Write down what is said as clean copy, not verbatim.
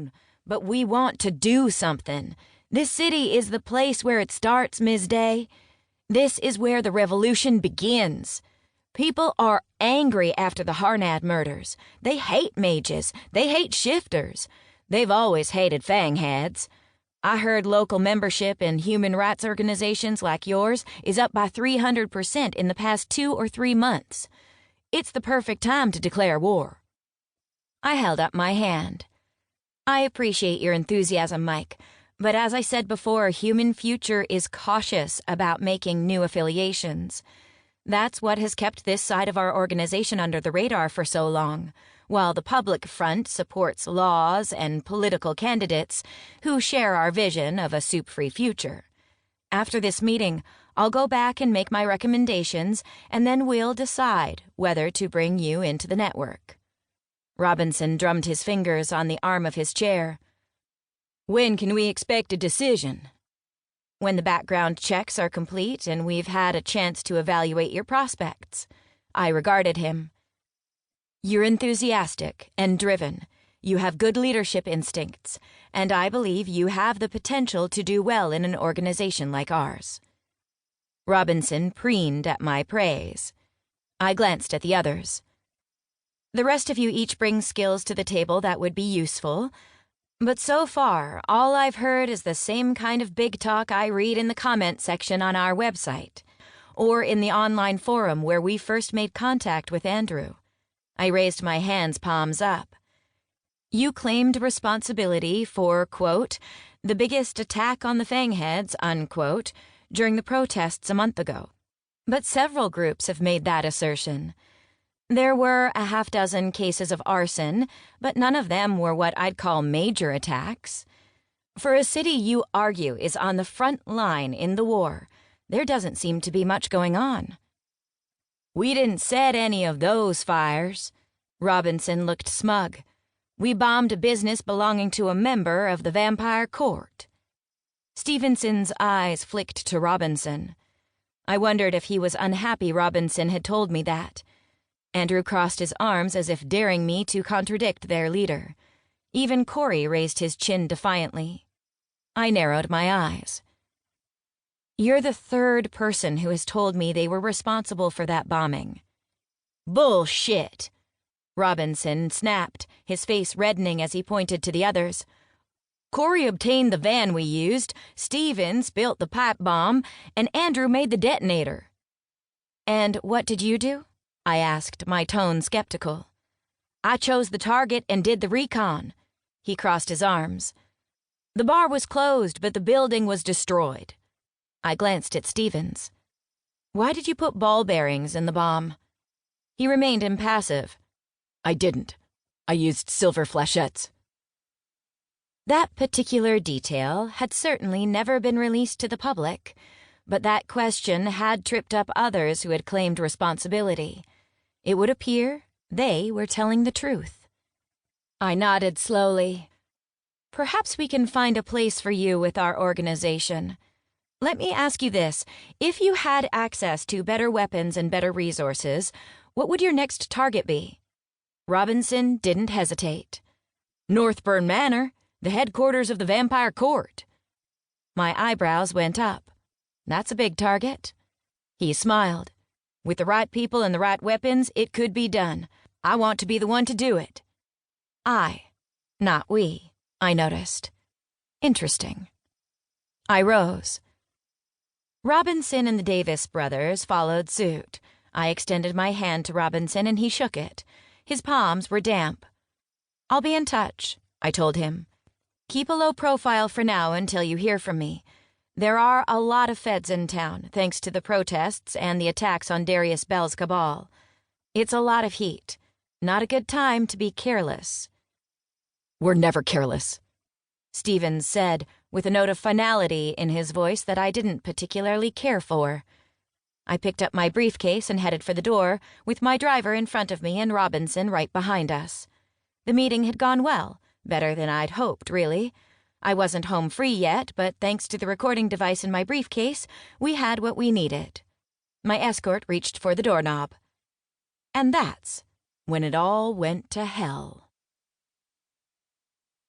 town, but we want to do something. This city is the place where it starts, Ms. Day. This is where the revolution begins. People are angry after the Harnad murders. They hate mages. They hate shifters. They've always hated fangheads. I heard local membership in human rights organizations like yours is up by 300% in the past 2 or 3 months. It's the perfect time to declare war. I held up my hand. I appreciate your enthusiasm, Mike, but as I said before, Human Future is cautious about making new affiliations. That's what has kept this side of our organization under the radar for so long, while the public front supports laws and political candidates who share our vision of a soup-free future. After this meeting, I'll go back and make my recommendations, and then we'll decide whether to bring you into the network. Robinson drummed his fingers on the arm of his chair. When can we expect a decision? When the background checks are complete and we've had a chance to evaluate your prospects. I regarded him. You're enthusiastic and driven. You have good leadership instincts, and I believe you have the potential to do well in an organization like ours. Robinson preened at my praise. I glanced at the others. The rest of you each bring skills to the table that would be useful, but so far, all I've heard is the same kind of big talk I read in the comment section on our website, or in the online forum where we first made contact with Andrew. I raised my hands palms up. You claimed responsibility for, quote, the biggest attack on the Fangheads, unquote, during the protests a month ago. But several groups have made that assertion. There were a half-dozen cases of arson, but none of them were what I'd call major attacks. For a city you argue is on the front line in the war, there doesn't seem to be much going on. We didn't set any of those fires. Robinson looked smug. We bombed a business belonging to a member of the Vampire Court. Stevenson's eyes flicked to Robinson. I wondered if he was unhappy Robinson had told me that. Andrew crossed his arms as if daring me to contradict their leader. Even Corey raised his chin defiantly. I narrowed my eyes. You're the third person who has told me they were responsible for that bombing. Bullshit! Robinson snapped, his face reddening as he pointed to the others. Corey obtained the van we used, Stevens built the pipe bomb, and Andrew made the detonator. And what did you do? I asked, my tone skeptical. I chose the target and did the recon. He crossed his arms. The bar was closed, but the building was destroyed. I glanced at Stevens. Why did you put ball bearings in the bomb? He remained impassive. I didn't. I used silver flechettes. That particular detail had certainly never been released to the public, but that question had tripped up others who had claimed responsibility. It would appear they were telling the truth. I nodded slowly. Perhaps we can find a place for you with our organization. Let me ask you this. If you had access to better weapons and better resources, what would your next target be? Robinson didn't hesitate. Northburn Manor, the headquarters of the Vampire Court. My eyebrows went up. That's a big target. He smiled. With the right people and the right weapons, it could be done. I want to be the one to do it. I, not we, I noticed. Interesting. I rose. Robinson and the Davis brothers followed suit. I extended my hand to Robinson and he shook it. His palms were damp. I'll be in touch, I told him. Keep a low profile for now until you hear from me. There are a lot of feds in town, thanks to the protests and the attacks on Darius Bell's cabal. It's a lot of heat. Not a good time to be careless. We're never careless, Stevens said, with a note of finality in his voice that I didn't particularly care for. I picked up my briefcase and headed for the door, with my driver in front of me and Robinson right behind us. The meeting had gone well, better than I'd hoped, really. I wasn't home free yet, but thanks to the recording device in my briefcase, we had what we needed. My escort reached for the doorknob. And that's when it all went to hell.